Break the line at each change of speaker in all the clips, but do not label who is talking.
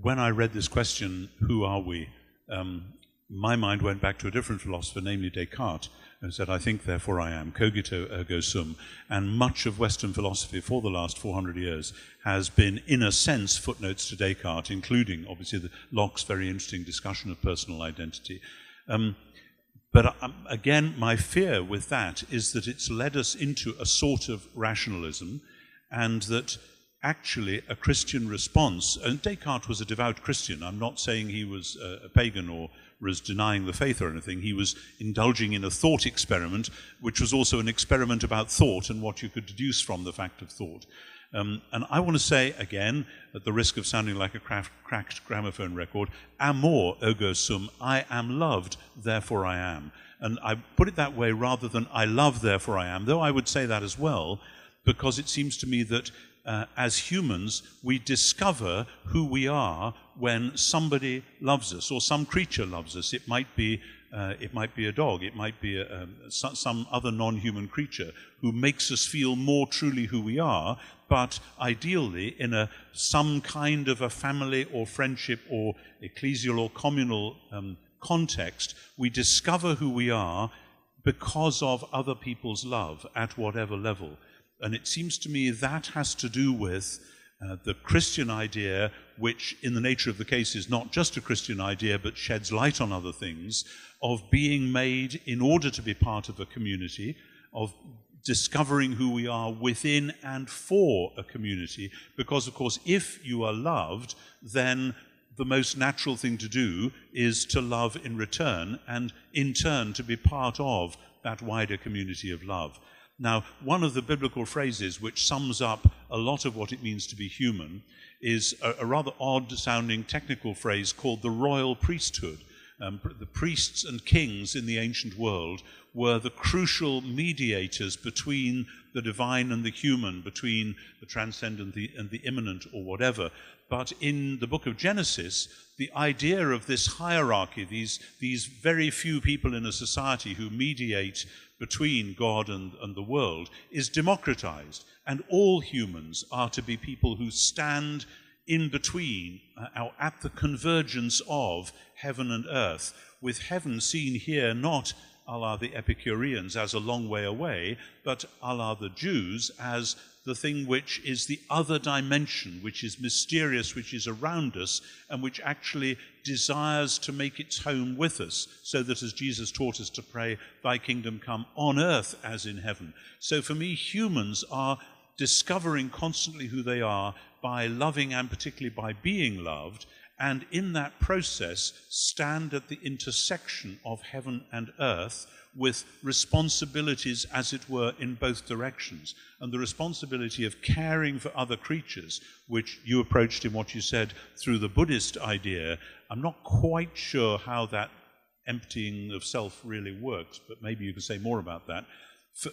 when I read this question, who are we, my mind went back to a different philosopher, namely Descartes, who said, I think, therefore I am, cogito ergo sum. And much of Western philosophy for the last 400 years has been, in a sense, footnotes to Descartes, including, obviously, Locke's very interesting discussion of personal identity. But again, my fear with that is that it's led us into a sort of rationalism, and that actually a Christian response, and Descartes was a devout Christian, I'm not saying he was a pagan or was denying the faith or anything, he was indulging in a thought experiment, which was also an experiment about thought and what you could deduce from the fact of thought. And I want to say again, at the risk of sounding like a cracked gramophone record, amor ergo sum, I am loved, therefore I am. And I put it that way rather than I love, therefore I am, though I would say that as well, because it seems to me that as humans, we discover who we are when somebody loves us or some creature loves us. It might be a dog, it might be some other non-human creature who makes us feel more truly who we are, but ideally in some kind of a family or friendship or ecclesial or communal context, we discover who we are because of other people's love at whatever level. And it seems to me that has to do with the Christian idea, which in the nature of the case is not just a Christian idea, but sheds light on other things, of being made in order to be part of a community, of discovering who we are within and for a community. Because, of course, if you are loved, then the most natural thing to do is to love in return, and in turn to be part of that wider community of love. Now, one of the biblical phrases which sums up a lot of what it means to be human is a rather odd-sounding technical phrase called the royal priesthood. The priests and kings in the ancient world were the crucial mediators between the divine and the human, between the transcendent and the immanent or whatever. But in the book of Genesis, the idea of this hierarchy, these very few people in a society who mediate between God and the world, is democratized. And all humans are to be people who stand in between, at the convergence of heaven and earth, with heaven seen here not a la the Epicureans as a long way away, but a la the Jews as the thing which is the other dimension, which is mysterious, which is around us, and which actually desires to make its home with us, so that as Jesus taught us to pray, thy kingdom come on earth as in heaven. So for me, humans are discovering constantly who they are by loving and particularly by being loved, and in that process stand at the intersection of heaven and earth with responsibilities, as it were, in both directions. And the responsibility of caring for other creatures, which you approached in what you said through the Buddhist idea, I'm not quite sure how that emptying of self really works, but maybe you can say more about that.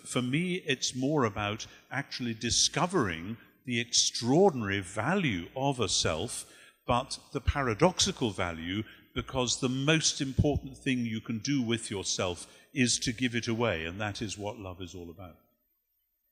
For me, it's more about actually discovering the extraordinary value of a self, but the paradoxical value, because the most important thing you can do with yourself is to give it away, and that is what love is all about.